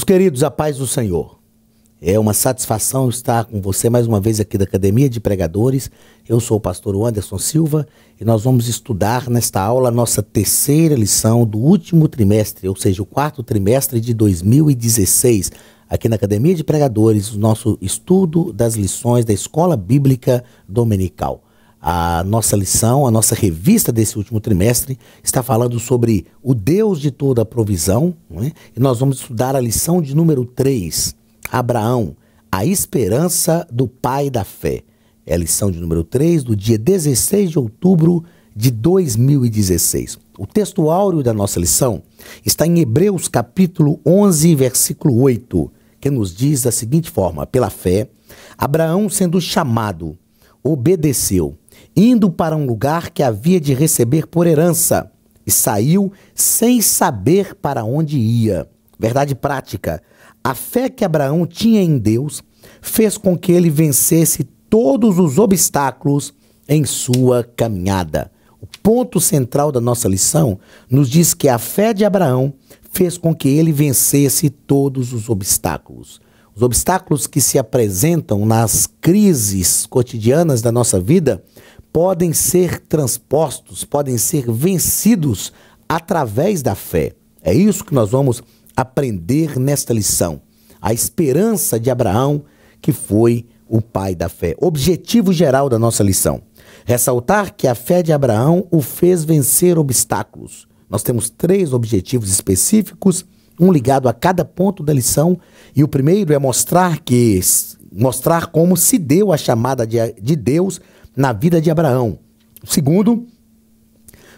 queridos, a paz do Senhor. É uma satisfação estar com você mais uma vez aqui da Academia de Pregadores. Eu sou o pastor Anderson Silva e nós vamos estudar nesta aula a nossa terceira lição do último trimestre, ou seja, o quarto trimestre de 2016. Aqui na Academia de Pregadores, o nosso estudo das lições da Escola Bíblica Dominical. A nossa lição, a nossa revista desse último trimestre está falando sobre o Deus de toda a provisão, né? E nós vamos estudar a lição de número 3, Abraão, a esperança do pai da fé. É a lição de número 3 do dia 16 de outubro de 2016. O texto áureo da nossa lição está em Hebreus capítulo 11, versículo 8, que nos diz da seguinte forma: pela fé, Abraão, sendo chamado, obedeceu, indo para um lugar que havia de receber por herança, e saiu sem saber para onde ia. Verdade prática: a fé que Abraão tinha em Deus fez com que ele vencesse todos os obstáculos em sua caminhada. O ponto central da nossa lição nos diz que a fé de Abraão fez com que ele vencesse todos os obstáculos. Os obstáculos que se apresentam nas crises cotidianas da nossa vida podem ser transpostos, podem ser vencidos através da fé. É isso que nós vamos aprender nesta lição. A esperança de Abraão, que foi o pai da fé. Objetivo geral da nossa lição: ressaltar que a fé de Abraão o fez vencer obstáculos. Nós temos 3 objetivos específicos, um ligado a cada ponto da lição, e o primeiro é mostrar como se deu a chamada de Deus na vida de Abraão. O segundo,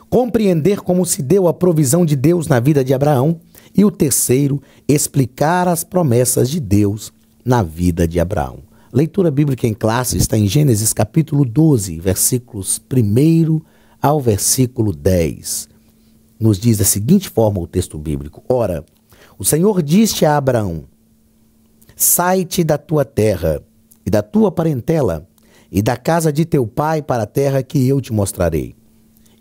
compreender como se deu a provisão de Deus na vida de Abraão. E o terceiro, explicar as promessas de Deus na vida de Abraão. Leitura bíblica em classe está em Gênesis capítulo 12, versículos 1 ao versículo 10. Nos diz da seguinte forma o texto bíblico: ora, o Senhor disse a Abraão: sai-te da tua terra e da tua parentela e da casa de teu pai para a terra que eu te mostrarei.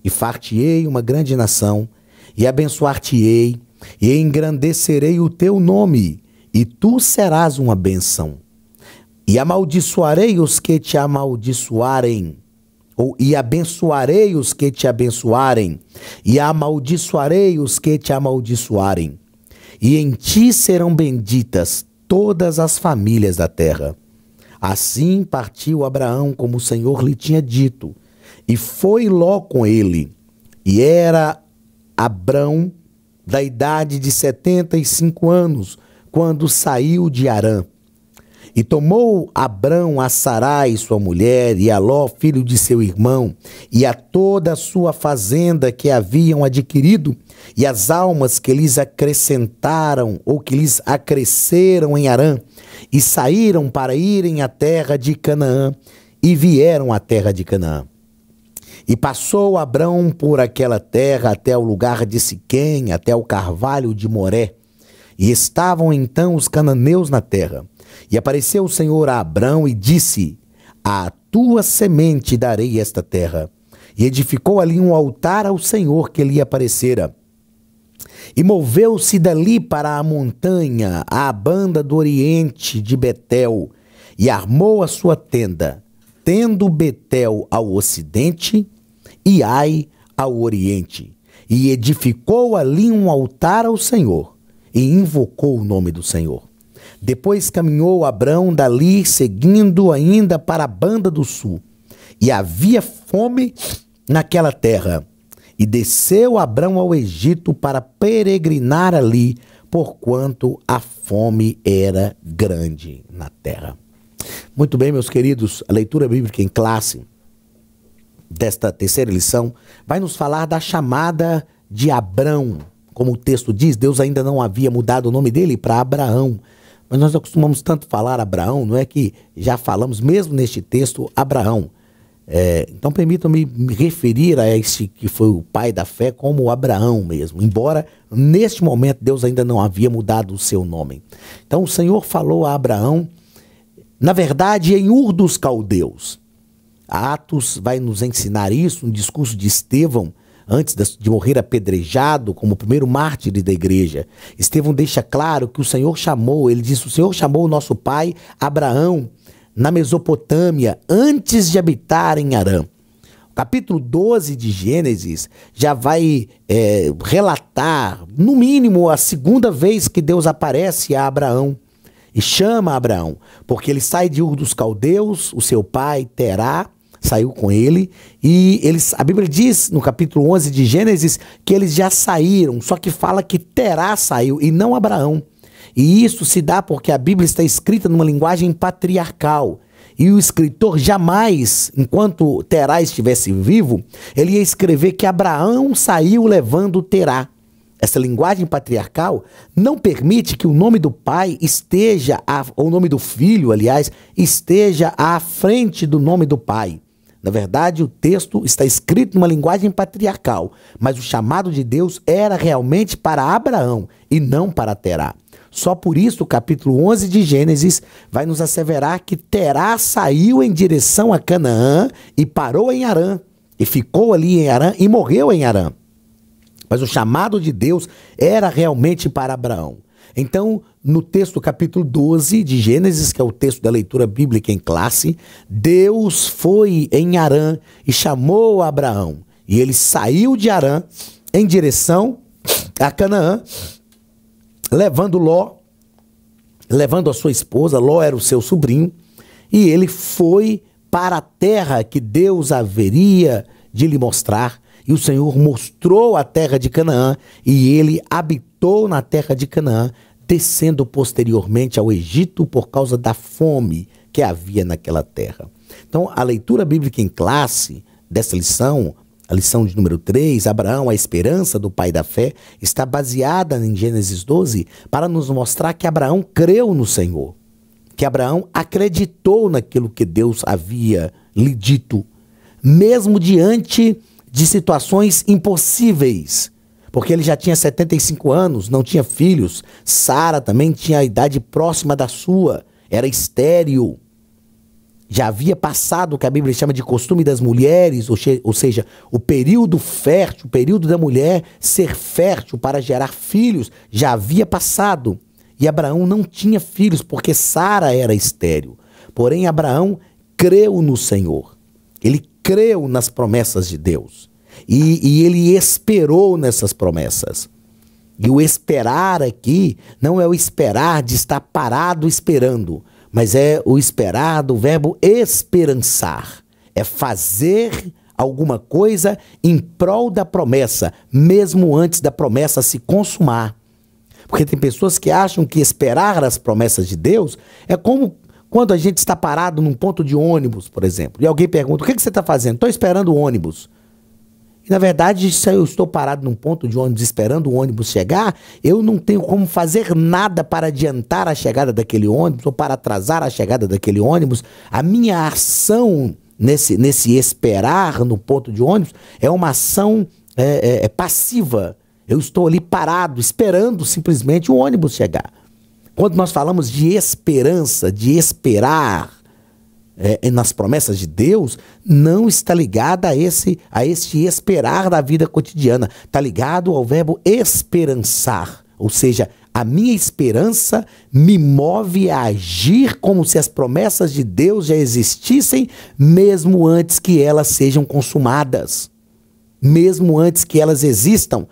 E far-te-ei uma grande nação, e abençoar-te-ei, e engrandecerei o teu nome, e tu serás uma bênção. E amaldiçoarei os que te amaldiçoarem, e abençoarei os que te abençoarem, e amaldiçoarei os que te amaldiçoarem. E em ti serão benditas todas as famílias da terra. Assim partiu Abraão como o Senhor lhe tinha dito, e foi Ló com ele. E era Abrão da idade de 75 anos, quando saiu de Harã. E tomou Abrão a Sarai, sua mulher, e a Ló, filho de seu irmão, e a toda a sua fazenda que haviam adquirido, e as almas que lhes acrescentaram, ou que lhes acresceram em Harã, e saíram para irem à terra de Canaã, e vieram à terra de Canaã. E passou Abrão por aquela terra até o lugar de Siquém, até o carvalho de Moré. E estavam então os cananeus na terra. E apareceu o Senhor a Abrão e disse: à tua semente darei esta terra. E edificou ali um altar ao Senhor que lhe aparecera. E moveu-se dali para a montanha, à banda do oriente de Betel, e armou a sua tenda, tendo Betel ao ocidente e Ai ao oriente. E edificou ali um altar ao Senhor, e invocou o nome do Senhor. Depois caminhou Abrão dali, seguindo ainda para a banda do sul. E havia fome naquela terra. E desceu Abrão ao Egito para peregrinar ali, porquanto a fome era grande na terra. Muito bem, meus queridos, a leitura bíblica em classe desta terceira lição vai nos falar da chamada de Abrão. Como o texto diz, Deus ainda não havia mudado o nome dele para Abraão. Mas nós acostumamos tanto falar Abraão, não é que já falamos mesmo neste texto Abraão. Então permitam-me me referir a este que foi o pai da fé como Abraão mesmo, embora neste momento Deus ainda não havia mudado o seu nome. Então o Senhor falou a Abraão, na verdade, em Ur dos Caldeus. Atos vai nos ensinar isso, um discurso de Estevão, antes de morrer apedrejado como o primeiro mártir da igreja. Estevão deixa claro que o Senhor chamou, ele diz, o Senhor chamou o nosso pai Abraão na Mesopotâmia antes de habitar em Harã. Capítulo 12 de Gênesis já vai relatar, no mínimo, a segunda vez que Deus aparece a Abraão e chama Abraão, porque ele sai de Ur dos Caldeus, o seu pai Terá saiu com ele, e a Bíblia diz no capítulo 11 de Gênesis que eles já saíram, só que fala que Terá saiu e não Abraão. E isso se dá porque a Bíblia está escrita numa linguagem patriarcal. E o escritor jamais, enquanto Terá estivesse vivo, ele ia escrever que Abraão saiu levando Terá. Essa linguagem patriarcal não permite que o nome do pai esteja, ou o nome do filho, aliás, esteja à frente do nome do pai. Na verdade, o texto está escrito numa linguagem patriarcal, mas o chamado de Deus era realmente para Abraão e não para Terá. Só por isso o capítulo 11 de Gênesis vai nos asseverar que Terá saiu em direção a Canaã e parou em Harã, e ficou ali em Harã e morreu em Harã. Mas o chamado de Deus era realmente para Abraão. Então, no texto capítulo 12 de Gênesis, que é o texto da leitura bíblica em classe, Deus foi em Harã e chamou Abraão. E ele saiu de Harã em direção a Canaã, levando Ló, levando a sua esposa. Ló era o seu sobrinho, e ele foi para a terra que Deus haveria de lhe mostrar. E o Senhor mostrou a terra de Canaã, e ele habitou na terra de Canaã, descendo posteriormente ao Egito por causa da fome que havia naquela terra. Então, a leitura bíblica em classe dessa lição, a lição de número 3, Abraão, a esperança do pai da fé, está baseada em Gênesis 12 para nos mostrar que Abraão creu no Senhor, que Abraão acreditou naquilo que Deus havia lhe dito, mesmo diante de situações impossíveis, porque ele já tinha 75 anos, não tinha filhos. Sara também tinha a idade próxima da sua, era estéril. Já havia passado o que a Bíblia chama de costume das mulheres, ou seja, o período fértil, o período da mulher ser fértil para gerar filhos, já havia passado. E Abraão não tinha filhos, porque Sara era estéril. Porém, Abraão creu no Senhor. Ele creu nas promessas de Deus. E ele esperou nessas promessas. E o esperar aqui não é o esperar de estar parado esperando, mas é o esperar do verbo esperançar. É fazer alguma coisa em prol da promessa, mesmo antes da promessa se consumar. Porque tem pessoas que acham que esperar as promessas de Deus é como quando a gente está parado num ponto de ônibus, por exemplo, e alguém pergunta, o que você está fazendo? Estou esperando o ônibus. E, na verdade, se eu estou parado num ponto de ônibus esperando o ônibus chegar, eu não tenho como fazer nada para adiantar a chegada daquele ônibus ou para atrasar a chegada daquele ônibus. A minha ação nesse esperar no ponto de ônibus é uma ação passiva. Eu estou ali parado, esperando simplesmente o ônibus chegar. Quando nós falamos de esperança, de esperar nas promessas de Deus, não está ligada a este esperar da vida cotidiana. Está ligado ao verbo esperançar. Ou seja, a minha esperança me move a agir como se as promessas de Deus já existissem, mesmo antes que elas sejam consumadas. Mesmo antes que elas existam.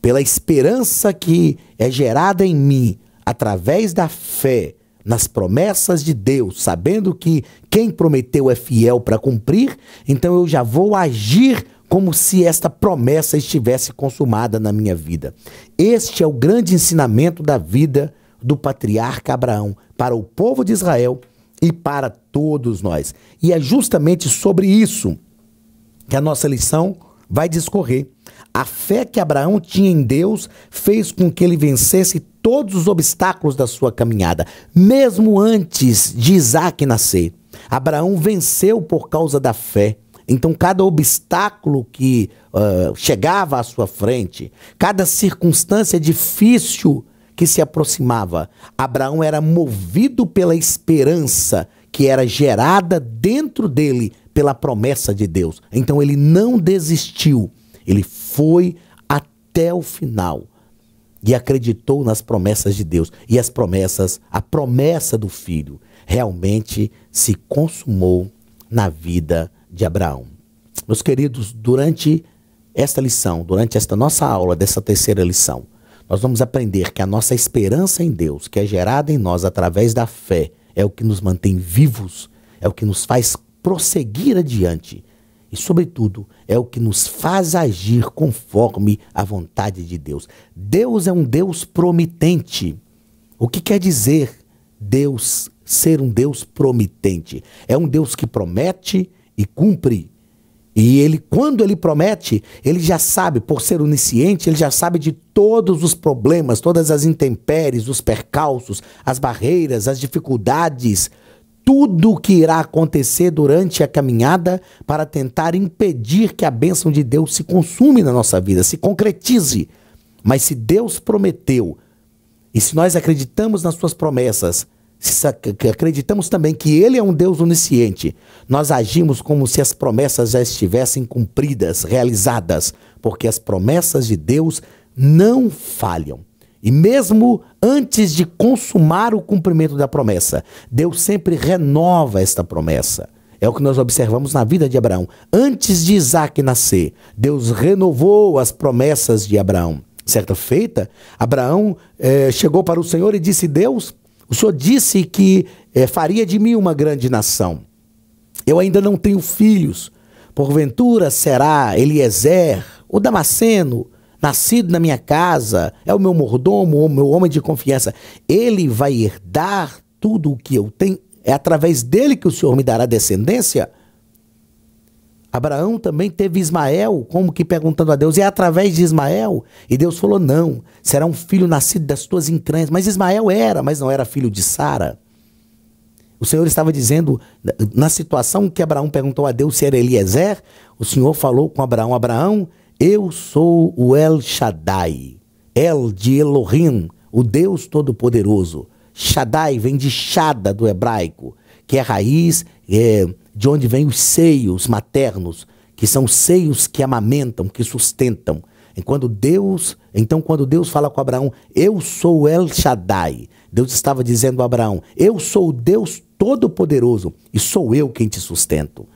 Pela esperança que é gerada em mim, através da fé nas promessas de Deus, sabendo que quem prometeu é fiel para cumprir, então eu já vou agir como se esta promessa estivesse consumada na minha vida. Este é o grande ensinamento da vida do patriarca Abraão para o povo de Israel e para todos nós. E é justamente sobre isso que a nossa lição vai discorrer. A fé que Abraão tinha em Deus fez com que ele vencesse todos os obstáculos da sua caminhada, mesmo antes de Isaac nascer. Abraão venceu por causa da fé. Então, cada obstáculo que chegava à sua frente, cada circunstância difícil que se aproximava, Abraão era movido pela esperança que era gerada dentro dele pela promessa de Deus. Então, ele não desistiu. Ele foi até o final e acreditou nas promessas de Deus. E a promessa do filho, realmente se consumou na vida de Abraão. Meus queridos, durante esta lição, durante esta nossa aula, dessa terceira lição, nós vamos aprender que a nossa esperança em Deus, que é gerada em nós através da fé, é o que nos mantém vivos, é o que nos faz prosseguir adiante e, sobretudo, é o que nos faz agir conforme a vontade de Deus. Deus é um Deus promitente. O que quer dizer Deus ser um Deus promitente? É um Deus que promete e cumpre. E ele, quando ele promete, ele já sabe, por ser onisciente, ele já sabe de todos os problemas, todas as intempéries, os percalços, as barreiras, as dificuldades, tudo o que irá acontecer durante a caminhada para tentar impedir que a bênção de Deus se consume na nossa vida, se concretize. Mas se Deus prometeu, e se nós acreditamos nas suas promessas, se acreditamos também que Ele é um Deus onisciente, nós agimos como se as promessas já estivessem cumpridas, realizadas, porque as promessas de Deus não falham. E mesmo antes de consumar o cumprimento da promessa, Deus sempre renova esta promessa. É o que nós observamos na vida de Abraão. Antes de Isaac nascer, Deus renovou as promessas de Abraão. Certa feita, Abraão chegou para o Senhor e disse: Deus, o Senhor disse que faria de mim uma grande nação. Eu ainda não tenho filhos. Porventura será Eliezer, o Damasceno, nascido na minha casa, é o meu mordomo, o meu homem de confiança. Ele vai herdar tudo o que eu tenho. É através dele que o Senhor me dará descendência? Abraão também teve Ismael, como que perguntando a Deus, é através de Ismael? E Deus falou: não, será um filho nascido das tuas entranhas. Mas Ismael era, mas não era filho de Sara. O Senhor estava dizendo, na situação que Abraão perguntou a Deus se era Eliezer, o Senhor falou com Abraão: Abraão, eu sou o El Shaddai, El de Elohim, o Deus Todo-Poderoso. Shaddai vem de Shada, do hebraico, que é a raiz de onde vêm os seios maternos, que são seios que amamentam, que sustentam. Então, quando Deus fala com Abraão: eu sou o El Shaddai, Deus estava dizendo a Abraão: eu sou o Deus Todo-Poderoso e sou eu quem te sustento.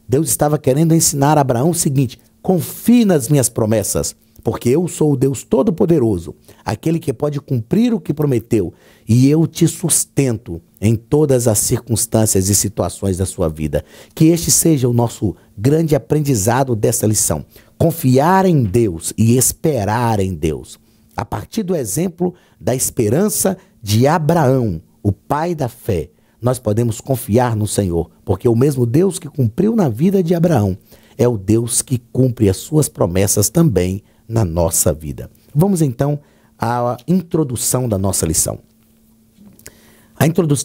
Deus estava querendo ensinar a Abraão o seguinte: confie nas minhas promessas, porque eu sou o Deus Todo-Poderoso, aquele que pode cumprir o que prometeu, e eu te sustento em todas as circunstâncias e situações da sua vida. Que este seja o nosso grande aprendizado dessa lição. Confiar em Deus e esperar em Deus. A partir do exemplo da esperança de Abraão, o pai da fé, nós podemos confiar no Senhor, porque o mesmo Deus que cumpriu na vida de Abraão é o Deus que cumpre as suas promessas também na nossa vida. Vamos então à introdução da nossa lição.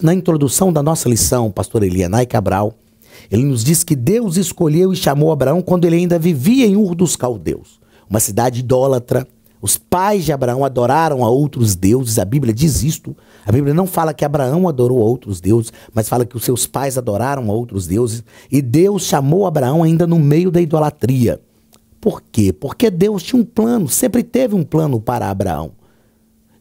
Na introdução da nossa lição, pastor Elianai Cabral, ele nos diz que Deus escolheu e chamou Abraão quando ele ainda vivia em Ur dos Caldeus, uma cidade idólatra. Os pais de Abraão adoraram a outros deuses, a Bíblia diz isto. A Bíblia não fala que Abraão adorou a outros deuses, mas fala que os seus pais adoraram a outros deuses. E Deus chamou Abraão ainda no meio da idolatria. Por quê? Porque Deus tinha um plano, sempre teve um plano para Abraão.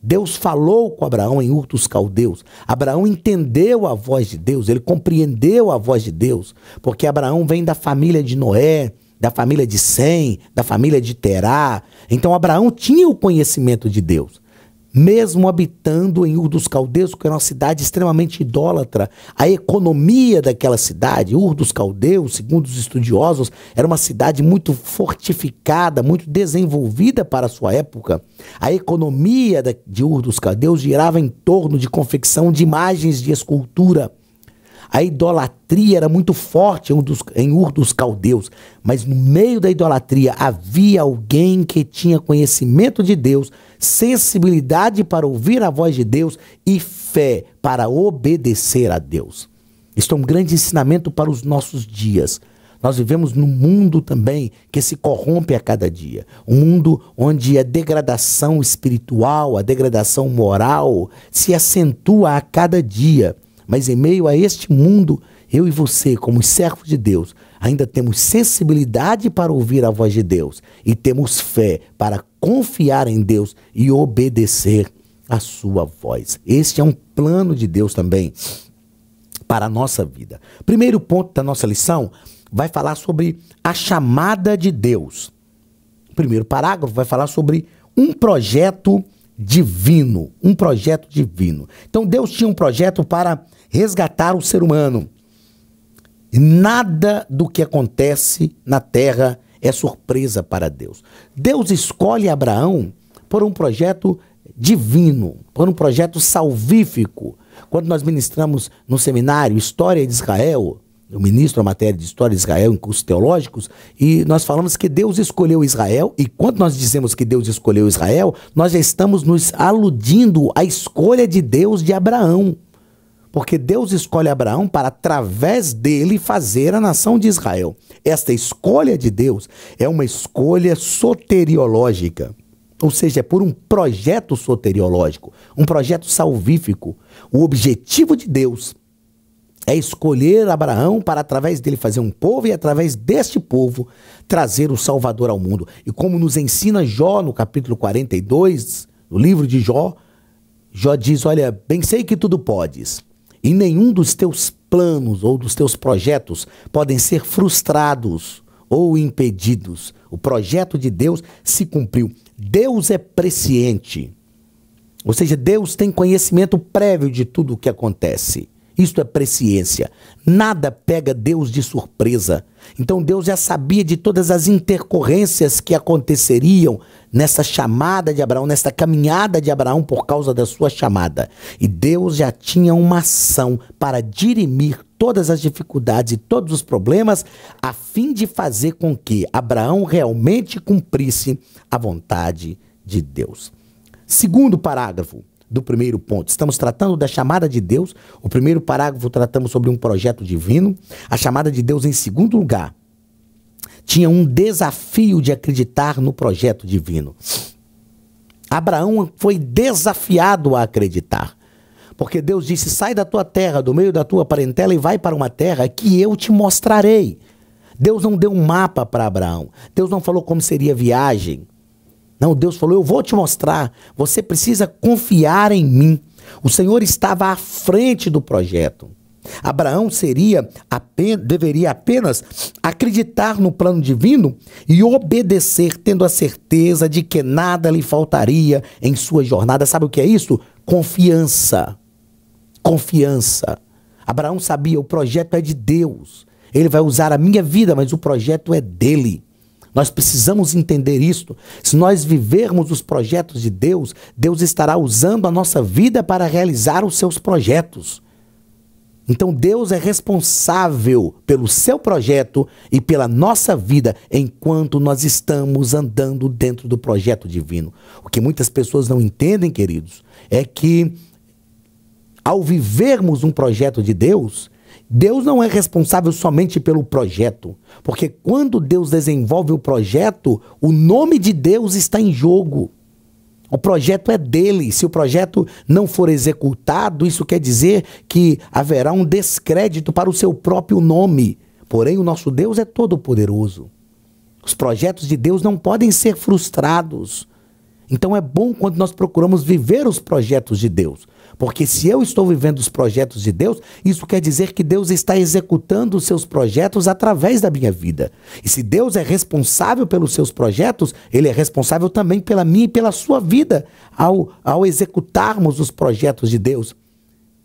Deus falou com Abraão em Ur dos Caldeus. Abraão entendeu a voz de Deus, ele compreendeu a voz de Deus, porque Abraão vem da família de Noé, da família de Sem, da família de Terá. Então Abraão tinha o conhecimento de Deus. Mesmo habitando em Ur dos Caldeus, que era uma cidade extremamente idólatra, a economia daquela cidade, Ur dos Caldeus, segundo os estudiosos, era uma cidade muito fortificada, muito desenvolvida para a sua época. A economia de Ur dos Caldeus girava em torno de confecção de imagens de escultura. A idolatria era muito forte em Ur dos Caldeus, mas no meio da idolatria havia alguém que tinha conhecimento de Deus, sensibilidade para ouvir a voz de Deus e fé para obedecer a Deus. Isto é um grande ensinamento para os nossos dias. Nós vivemos num mundo também que se corrompe a cada dia. Um mundo onde a degradação espiritual, a degradação moral se acentua a cada dia. Mas em meio a este mundo eu e você, como servos de Deus, ainda temos sensibilidade para ouvir a voz de Deus e temos fé para confiar em Deus e obedecer a sua voz. Este é um plano de Deus também para a nossa vida. Primeiro ponto da nossa lição vai falar sobre a chamada de Deus. O primeiro parágrafo vai falar sobre um projeto divino. Um projeto divino. Então Deus tinha um projeto para resgatar o ser humano. E nada do que acontece na terra é surpresa para Deus. Deus escolhe Abraão por um projeto divino, por um projeto salvífico. Quando nós ministramos no seminário História de Israel, eu ministro a matéria de História de Israel em cursos teológicos, e nós falamos que Deus escolheu Israel, e quando nós dizemos que Deus escolheu Israel, nós já estamos nos aludindo à escolha de Deus de Abraão. Porque Deus escolhe Abraão para, através dele, fazer a nação de Israel. Esta escolha de Deus é uma escolha soteriológica. Ou seja, é por um projeto soteriológico, um projeto salvífico. O objetivo de Deus é escolher Abraão para, através dele, fazer um povo e, através deste povo, trazer o Salvador ao mundo. E como nos ensina Jó, no capítulo 42, no livro de Jó, Jó diz, olha, bem sei que tudo podes, e nenhum dos teus planos ou dos teus projetos podem ser frustrados ou impedidos. O projeto de Deus se cumpriu. Deus é presciente. Ou seja, Deus tem conhecimento prévio de tudo o que acontece. Isto é presciência. Nada pega Deus de surpresa. Então Deus já sabia de todas as intercorrências que aconteceriam nessa chamada de Abraão, nessa caminhada de Abraão por causa da sua chamada. E Deus já tinha uma ação para dirimir todas as dificuldades e todos os problemas, a fim de fazer com que Abraão realmente cumprisse a vontade de Deus. Segundo parágrafo do primeiro ponto, estamos tratando da chamada de Deus. O primeiro parágrafo tratamos sobre um projeto divino. A chamada de Deus, em segundo lugar, tinha um desafio de acreditar no projeto divino. Abraão foi desafiado a acreditar, porque Deus disse, sai da tua terra, do meio da tua parentela e vai para uma terra que eu te mostrarei. Deus não deu um mapa para Abraão. Deus não falou como seria a viagem. Não, Deus falou, eu vou te mostrar, você precisa confiar em mim. O Senhor estava à frente do projeto. Abraão deveria apenas acreditar no plano divino e obedecer, tendo a certeza de que nada lhe faltaria em sua jornada. Sabe o que é isso? Confiança. Confiança. Abraão sabia, o projeto é de Deus. Ele vai usar a minha vida, mas o projeto é dele. Nós precisamos entender isto. Se nós vivermos os projetos de Deus, Deus estará usando a nossa vida para realizar os seus projetos. Então Deus é responsável pelo seu projeto e pela nossa vida enquanto nós estamos andando dentro do projeto divino. O que muitas pessoas não entendem, queridos, é que ao vivermos um projeto de Deus, Deus não é responsável somente pelo projeto, porque quando Deus desenvolve o projeto, o nome de Deus está em jogo. O projeto é dele. Se o projeto não for executado, isso quer dizer que haverá um descrédito para o seu próprio nome. Porém, o nosso Deus é todo-poderoso. Os projetos de Deus não podem ser frustrados. Então é bom quando nós procuramos viver os projetos de Deus. Porque se eu estou vivendo os projetos de Deus, isso quer dizer que Deus está executando os seus projetos através da minha vida. E se Deus é responsável pelos seus projetos, Ele é responsável também pela minha e pela sua vida ao executarmos os projetos de Deus.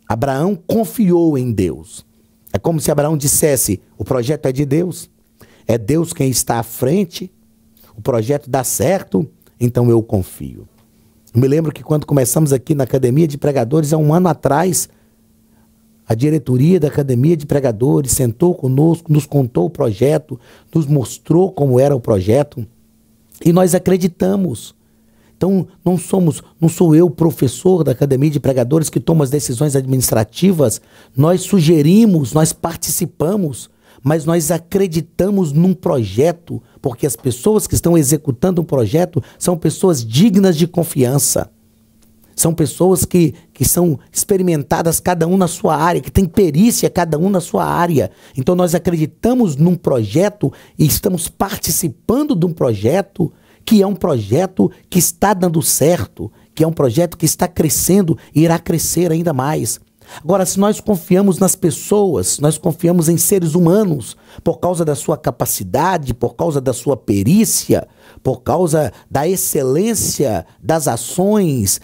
Abraão confiou em Deus. É como se Abraão dissesse, o projeto é de Deus. É Deus quem está à frente. O projeto dá certo, então eu confio. Eu me lembro que quando começamos aqui na Academia de Pregadores, há um ano atrás, a diretoria da Academia de Pregadores sentou conosco, nos contou o projeto, nos mostrou como era o projeto e nós acreditamos. Então não sou eu, professor da Academia de Pregadores, que toma as decisões administrativas. Nós sugerimos, nós participamos, mas nós acreditamos num projeto, porque as pessoas que estão executando um projeto são pessoas dignas de confiança. São pessoas que são experimentadas cada um na sua área, que tem perícia cada um na sua área. Então nós acreditamos num projeto e estamos participando de um projeto que é um projeto que está dando certo, que é um projeto que está crescendo e irá crescer ainda mais. Agora, se nós confiamos nas pessoas, nós confiamos em seres humanos, por causa da sua capacidade, por causa da sua perícia, por causa da excelência das ações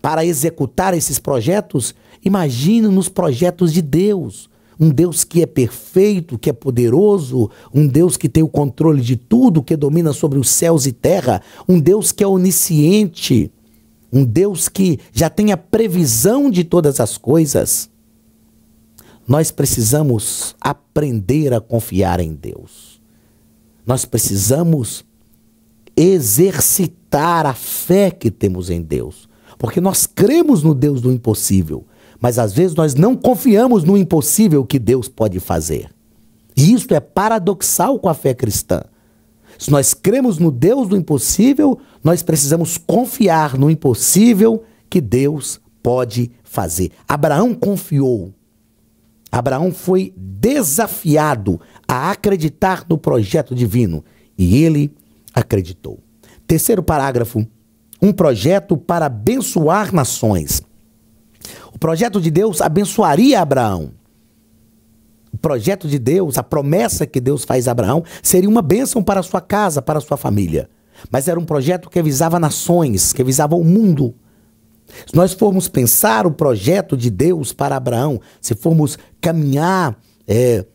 para executar esses projetos, imagine nos projetos de Deus. Um Deus que é perfeito, que é poderoso, um Deus que tem o controle de tudo, que domina sobre os céus e terra, um Deus que é onisciente, um Deus que já tem a previsão de todas as coisas. Nós precisamos aprender a confiar em Deus. Nós precisamos exercitar a fé que temos em Deus. Porque nós cremos no Deus do impossível, mas às vezes nós não confiamos no impossível que Deus pode fazer. E isso é paradoxal com a fé cristã. Se nós cremos no Deus do impossível, nós precisamos confiar no impossível que Deus pode fazer. Abraão confiou. Abraão foi desafiado a acreditar no projeto divino e ele acreditou. Terceiro parágrafo, um projeto para abençoar nações. O projeto de Deus abençoaria Abraão. O projeto de Deus, a promessa que Deus faz a Abraão, seria uma bênção para a sua casa, para a sua família. Mas era um projeto que visava nações, que visava o mundo. Se nós formos pensar o projeto de Deus para Abraão, se formos caminhar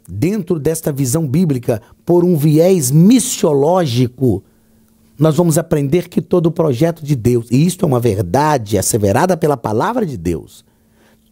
dentro desta visão bíblica por um viés missiológico, nós vamos aprender que todo o projeto de Deus, e isto é uma verdade asseverada pela palavra de Deus,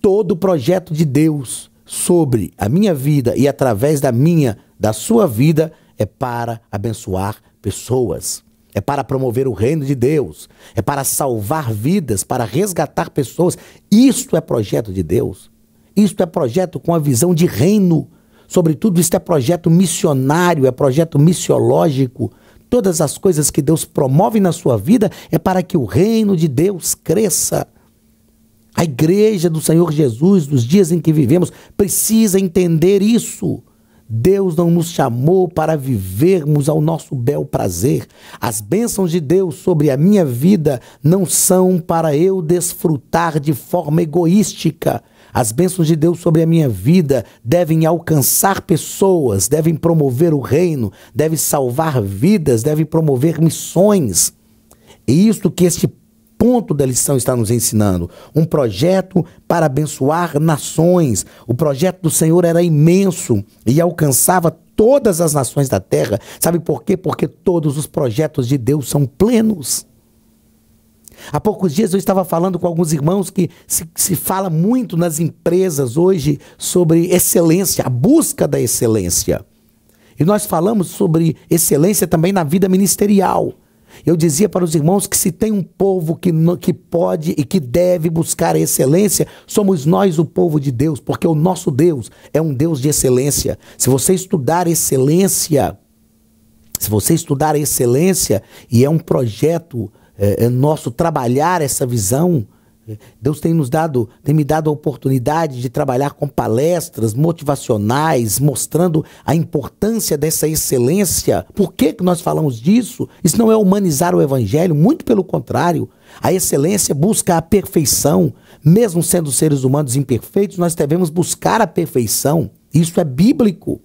todo o projeto de Deus sobre a minha vida e através da sua vida é para abençoar pessoas, é para promover o reino de Deus, é para salvar vidas, para resgatar pessoas. Isto é projeto de Deus, isto é projeto com a visão de reino, sobretudo isto é projeto missionário, é projeto missiológico. Todas as coisas que Deus promove na sua vida é para que o reino de Deus cresça. A igreja do Senhor Jesus, nos dias em que vivemos, precisa entender isso. Deus não nos chamou para vivermos ao nosso bel prazer. As bênçãos de Deus sobre a minha vida não são para eu desfrutar de forma egoística. As bênçãos de Deus sobre a minha vida devem alcançar pessoas, devem promover o reino, devem salvar vidas, devem promover missões. E isso que este ponto da lição está nos ensinando. Um projeto para abençoar nações. O projeto do Senhor era imenso e alcançava todas as nações da terra. Sabe por quê? Porque todos os projetos de Deus são plenos. Há poucos dias eu estava falando com alguns irmãos que se fala muito nas empresas hoje sobre excelência, a busca da excelência. E nós falamos sobre excelência também na vida ministerial. Eu dizia para os irmãos que se tem um povo que pode e que deve buscar a excelência, somos nós o povo de Deus, porque o nosso Deus é um Deus de excelência. Se você estudar excelência, e é um projeto nosso trabalhar essa visão, Deus tem me dado a oportunidade de trabalhar com palestras motivacionais, mostrando a importância dessa excelência. Por que nós falamos disso? Isso não é humanizar o evangelho, muito pelo contrário. A excelência busca a perfeição. Mesmo sendo seres humanos imperfeitos, nós devemos buscar a perfeição. Isso é bíblico.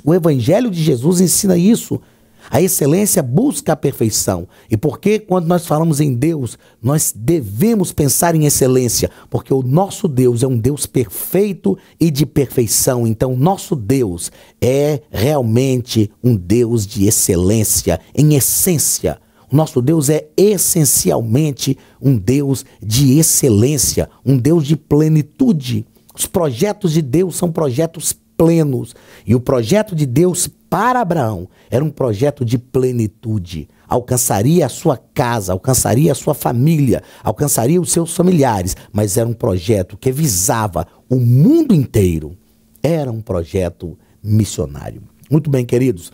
O evangelho de Jesus ensina isso. A excelência busca a perfeição. E por que quando nós falamos em Deus, nós devemos pensar em excelência? Porque o nosso Deus é um Deus perfeito e de perfeição. Então, nosso Deus é realmente um Deus de excelência, em essência. O nosso Deus é essencialmente um Deus de excelência, um Deus de plenitude. Os projetos de Deus são projetos plenos. E o projeto de Deus para Abraão era um projeto de plenitude. Alcançaria a sua casa, alcançaria a sua família, alcançaria os seus familiares, mas era um projeto que visava o mundo inteiro. Era um projeto missionário. Muito bem, queridos.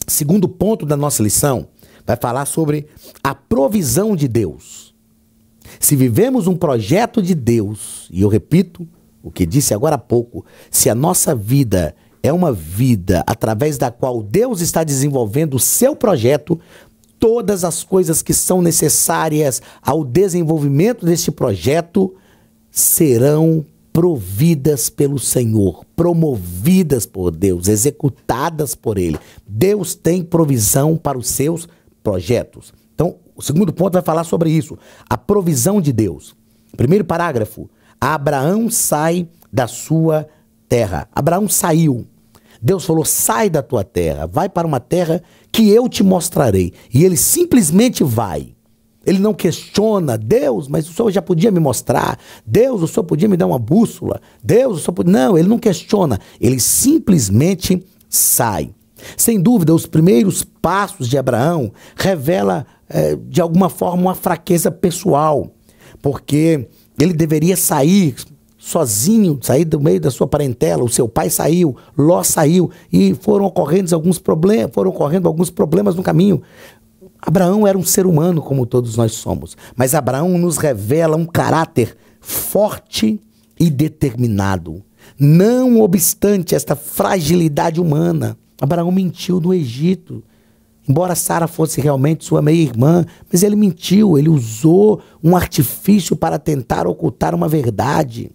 Segundo ponto da nossa lição vai falar sobre a provisão de Deus. Se vivemos um projeto de Deus, e eu repito o que disse agora há pouco, se a nossa vida é uma vida através da qual Deus está desenvolvendo o seu projeto, todas as coisas que são necessárias ao desenvolvimento deste projeto serão providas pelo Senhor, promovidas por Deus, executadas por Ele. Deus tem provisão para os seus projetos. Então, o segundo ponto vai falar sobre isso, a provisão de Deus. Primeiro parágrafo, Abraão sai da sua terra. Abraão saiu. Deus falou, sai da tua terra, vai para uma terra que eu te mostrarei. E ele simplesmente vai. Ele não questiona, Deus, mas o Senhor já podia me mostrar. Deus, o Senhor podia me dar uma bússola. Deus, o Senhor podia... Não, ele não questiona. Ele simplesmente sai. Sem dúvida, os primeiros passos de Abraão revelam, de alguma forma, uma fraqueza pessoal. Porque ele deveria sair sozinho, sair do meio da sua parentela. O seu pai saiu, Ló saiu e foram ocorrendo alguns problemas no caminho. Abraão era um ser humano como todos nós somos, mas Abraão nos revela um caráter forte e determinado. Não obstante esta fragilidade humana, Abraão mentiu no Egito. Embora Sara fosse realmente sua meia-irmã, mas ele mentiu, ele usou um artifício para tentar ocultar uma verdade.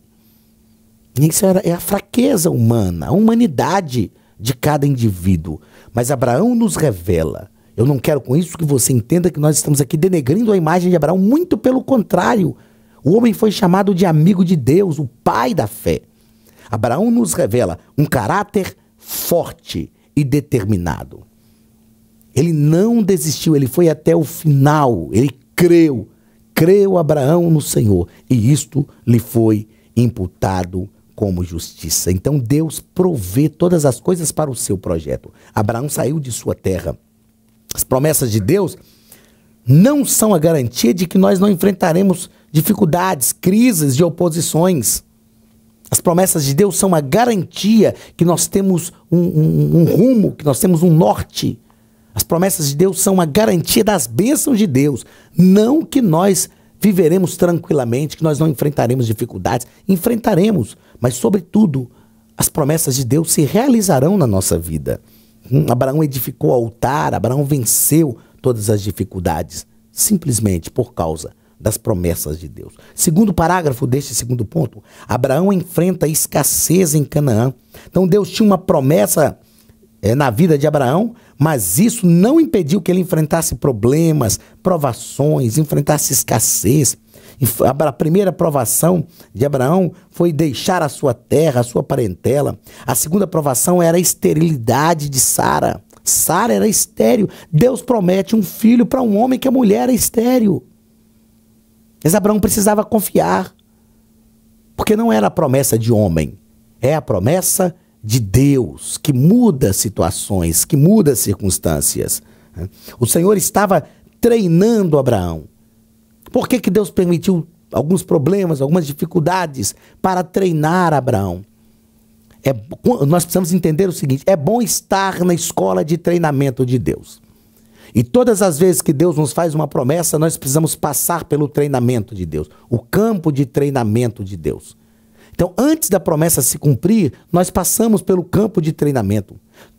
Isso é a fraqueza humana, a humanidade de cada indivíduo. Mas Abraão nos revela. Eu não quero com isso que você entenda que nós estamos aqui denegrindo a imagem de Abraão, muito pelo contrário. O homem foi chamado de amigo de Deus, o pai da fé. Abraão nos revela um caráter forte e determinado. Ele não desistiu, ele foi até o final, ele creu. Creu Abraão no Senhor e isto lhe foi imputado como justiça. Então Deus provê todas as coisas para o seu projeto. Abraão saiu de sua terra. As promessas de Deus não são a garantia de que nós não enfrentaremos dificuldades, crises e oposições. As promessas de Deus são a garantia que nós temos um rumo, que nós temos um norte. As promessas de Deus são a garantia das bênçãos de Deus. Não que nós viveremos tranquilamente, que nós não enfrentaremos dificuldades. Enfrentaremos, mas sobretudo as promessas de Deus se realizarão na nossa vida. Abraão edificou o altar, Abraão venceu todas as dificuldades, simplesmente por causa das promessas de Deus. Segundo parágrafo deste segundo ponto, Abraão enfrenta a escassez em Canaã. Então Deus tinha uma promessa na vida de Abraão, mas isso não impediu que ele enfrentasse problemas, provações, enfrentasse escassez. A primeira provação de Abraão foi deixar a sua terra, a sua parentela. A segunda provação era a esterilidade de Sara. Sara era estéril. Deus promete um filho para um homem que a mulher é estéril. Mas Abraão precisava confiar, porque não era a promessa de homem, é a promessa de Deus, que muda situações, que muda circunstâncias. O Senhor estava treinando Abraão. Por que Deus permitiu alguns problemas, algumas dificuldades para treinar Abraão? Nós precisamos entender o seguinte, é bom estar na escola de treinamento de Deus. E todas as vezes que Deus nos faz uma promessa, nós precisamos passar pelo treinamento de Deus, o campo de treinamento de Deus. Então, antes da promessa se cumprir, nós passamos pelo campo de treinamento.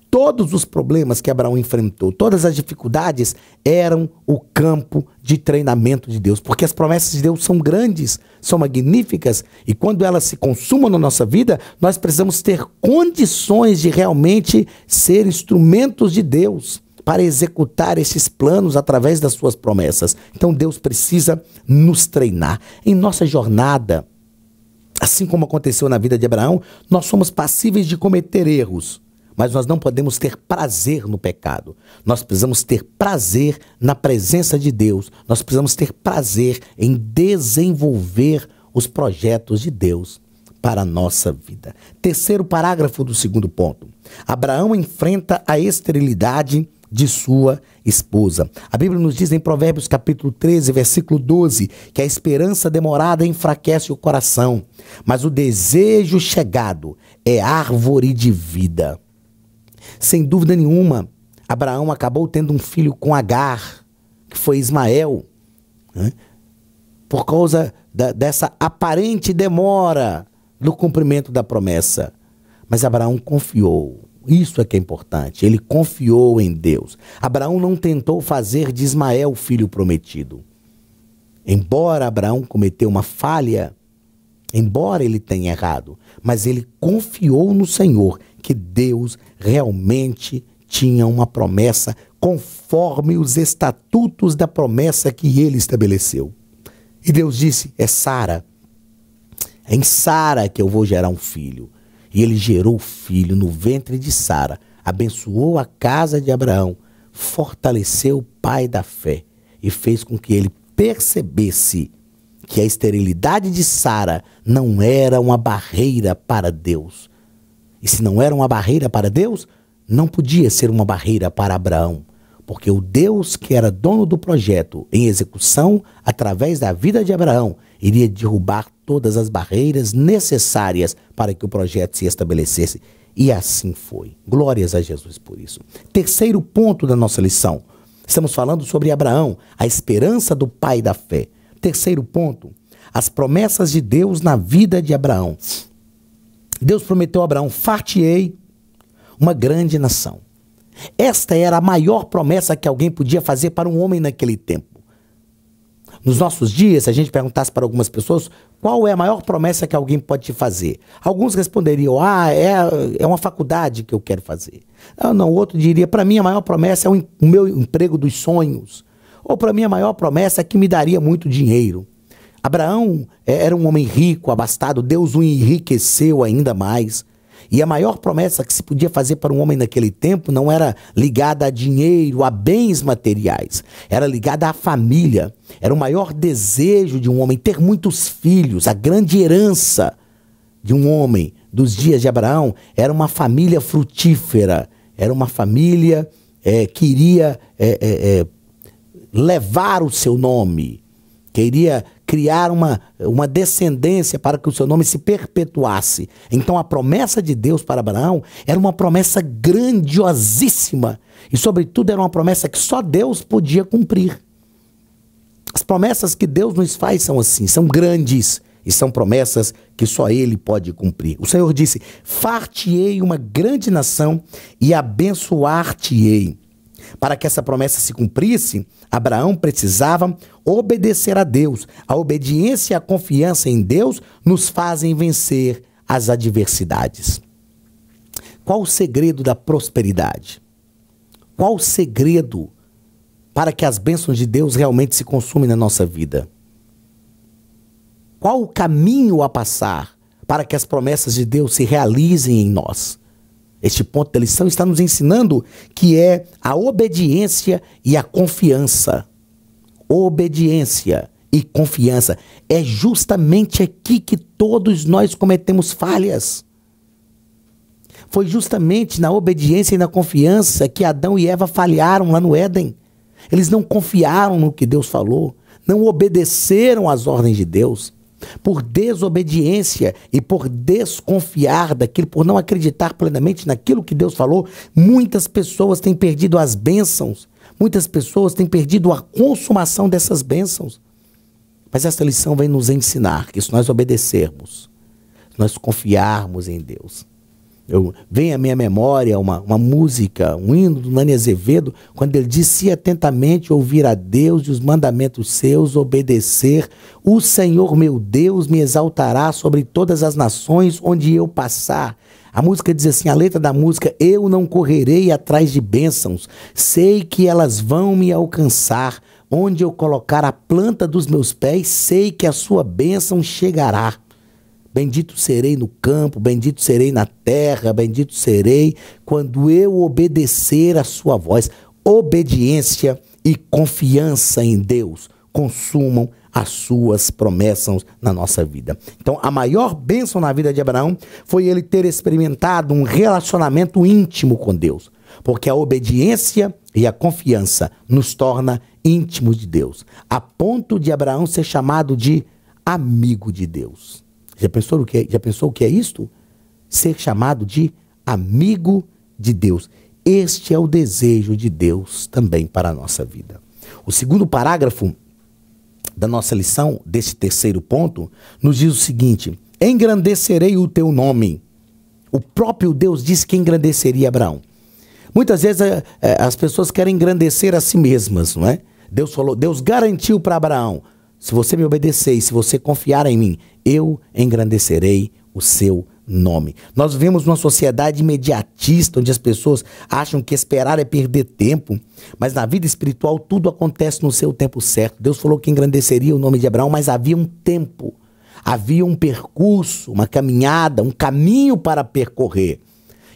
Todos os problemas que Abraão enfrentou, todas as dificuldades, eram o campo de treinamento de Deus. Porque as promessas de Deus são grandes, são magníficas, e quando elas se consumam na nossa vida, nós precisamos ter condições de realmente ser instrumentos de Deus para executar esses planos através das suas promessas. Então Deus precisa nos treinar. Em nossa jornada, assim como aconteceu na vida de Abraão, nós somos passíveis de cometer erros. Mas nós não podemos ter prazer no pecado. Nós precisamos ter prazer na presença de Deus. Nós precisamos ter prazer em desenvolver os projetos de Deus para a nossa vida. Terceiro parágrafo do segundo ponto. Abraão enfrenta a esterilidade de sua esposa. A Bíblia nos diz em Provérbios capítulo 13, versículo 12, que a esperança demorada enfraquece o coração, mas o desejo chegado é árvore de vida. Sem dúvida nenhuma, Abraão acabou tendo um filho com Agar, que foi Ismael, né? por causa dessa aparente demora no cumprimento da promessa. Mas Abraão confiou. Isso é que é importante. Ele confiou em Deus. Abraão não tentou fazer de Ismael o filho prometido. Embora Abraão cometeu uma falha, embora ele tenha errado, mas ele confiou no Senhor, que Deus realmente tinha uma promessa conforme os estatutos da promessa que ele estabeleceu. E Deus disse, é Sara. É em Sara que eu vou gerar um filho. E ele gerou o filho no ventre de Sara, abençoou a casa de Abraão, fortaleceu o pai da fé e fez com que ele percebesse que a esterilidade de Sara não era uma barreira para Deus. E se não era uma barreira para Deus, não podia ser uma barreira para Abraão, porque o Deus que era dono do projeto em execução através da vida de Abraão iria derrubar todas as barreiras necessárias para que o projeto se estabelecesse. E assim foi. Glórias a Jesus por isso. Terceiro ponto da nossa lição. Estamos falando sobre Abraão, a esperança do pai da fé. Terceiro ponto, as promessas de Deus na vida de Abraão. Deus prometeu a Abraão, far-te-ei uma grande nação. Esta era a maior promessa que alguém podia fazer para um homem naquele tempo. Nos nossos dias, se a gente perguntasse para algumas pessoas, qual é a maior promessa que alguém pode te fazer? Alguns responderiam, é uma faculdade que eu quero fazer. Não, o outro diria, para mim a maior promessa é o meu emprego dos sonhos. Ou para mim a maior promessa é que me daria muito dinheiro. Abraão era um homem rico, abastado, Deus o enriqueceu ainda mais. E a maior promessa que se podia fazer para um homem naquele tempo não era ligada a dinheiro, a bens materiais. Era ligada à família. Era o maior desejo de um homem ter muitos filhos. A grande herança de um homem dos dias de Abraão era uma família frutífera. Era uma família que iria levar o seu nome. Queria criar uma descendência para que o seu nome se perpetuasse. Então a promessa de Deus para Abraão era uma promessa grandiosíssima. E sobretudo era uma promessa que só Deus podia cumprir. As promessas que Deus nos faz são assim, são grandes. E são promessas que só Ele pode cumprir. O Senhor disse, far-te-ei uma grande nação e abençoar-te-ei. Para que essa promessa se cumprisse, Abraão precisava obedecer a Deus. A obediência e a confiança em Deus nos fazem vencer as adversidades. Qual o segredo da prosperidade? Qual o segredo para que as bênçãos de Deus realmente se consumem na nossa vida? Qual o caminho a passar para que as promessas de Deus se realizem em nós? Este ponto da lição está nos ensinando que é a obediência e a confiança. Obediência e confiança. É justamente aqui que todos nós cometemos falhas. Foi justamente na obediência e na confiança que Adão e Eva falharam lá no Éden. Eles não confiaram no que Deus falou, não obedeceram às ordens de Deus. Por desobediência e por desconfiar daquilo, por não acreditar plenamente naquilo que Deus falou, muitas pessoas têm perdido as bênçãos, muitas pessoas têm perdido a consumação dessas bênçãos. Mas essa lição vem nos ensinar que se nós obedecermos, se nós confiarmos em Deus. Vem à minha memória uma música, um hino do Nani Azevedo, quando ele diz, se atentamente ouvir a Deus e os mandamentos seus, obedecer, o Senhor meu Deus me exaltará sobre todas as nações onde eu passar. A música diz assim, a letra da música, eu não correrei atrás de bênçãos, sei que elas vão me alcançar, onde eu colocar a planta dos meus pés, sei que a sua bênção chegará. Bendito serei no campo, bendito serei na terra, bendito serei quando eu obedecer a sua voz. Obediência e confiança em Deus consumam as suas promessas na nossa vida. Então, a maior bênção na vida de Abraão foi ele ter experimentado um relacionamento íntimo com Deus. Porque a obediência e a confiança nos torna íntimos de Deus. A ponto de Abraão ser chamado de amigo de Deus. Já pensou o que é isto? Ser chamado de amigo de Deus. Este é o desejo de Deus também para a nossa vida. O segundo parágrafo da nossa lição, desse terceiro ponto, nos diz o seguinte: engrandecerei o teu nome. O próprio Deus disse que engrandeceria Abraão. Muitas vezes as pessoas querem engrandecer a si mesmas, não é? Deus falou, Deus garantiu para Abraão: se você me obedecer e se você confiar em mim, eu engrandecerei o seu nome. Nós vivemos numa sociedade imediatista, onde as pessoas acham que esperar é perder tempo, mas na vida espiritual tudo acontece no seu tempo certo. Deus falou que engrandeceria o nome de Abraão, mas havia um tempo, havia um percurso, uma caminhada, um caminho para percorrer.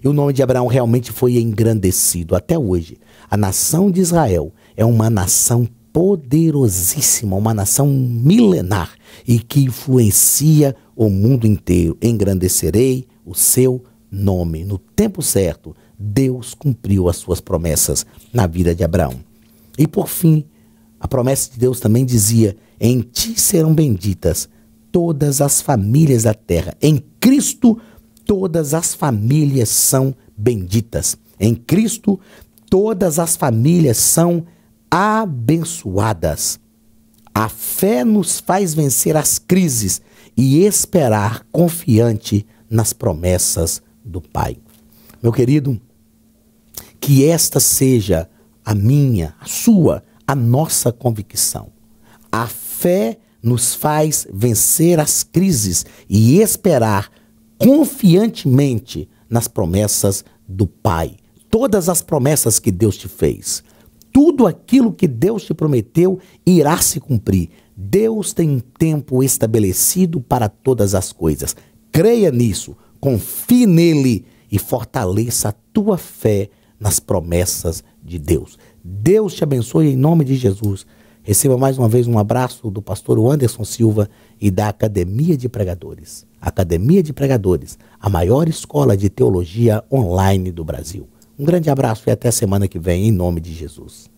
E o nome de Abraão realmente foi engrandecido. Até hoje, a nação de Israel é uma nação poderosíssima, uma nação milenar e que influencia o mundo inteiro. Engrandecerei o seu nome. No tempo certo, Deus cumpriu as suas promessas na vida de Abraão. E por fim, a promessa de Deus também dizia: em ti serão benditas todas as famílias da terra. Em Cristo, todas as famílias são benditas. Em Cristo, todas as famílias são abençoadas. A fé nos faz vencer as crises e esperar confiante nas promessas do Pai. Meu querido, que esta seja a minha, a sua, a nossa convicção. A fé nos faz vencer as crises e esperar confiantemente nas promessas do Pai. Todas as promessas que Deus te fez, tudo aquilo que Deus te prometeu irá se cumprir. Deus tem um tempo estabelecido para todas as coisas. Creia nisso, confie nele e fortaleça a tua fé nas promessas de Deus. Deus te abençoe em nome de Jesus. Receba mais uma vez um abraço do pastor Anderson Silva e da Academia de Pregadores. Academia de Pregadores, a maior escola de teologia online do Brasil. Um grande abraço e até a semana que vem, em nome de Jesus.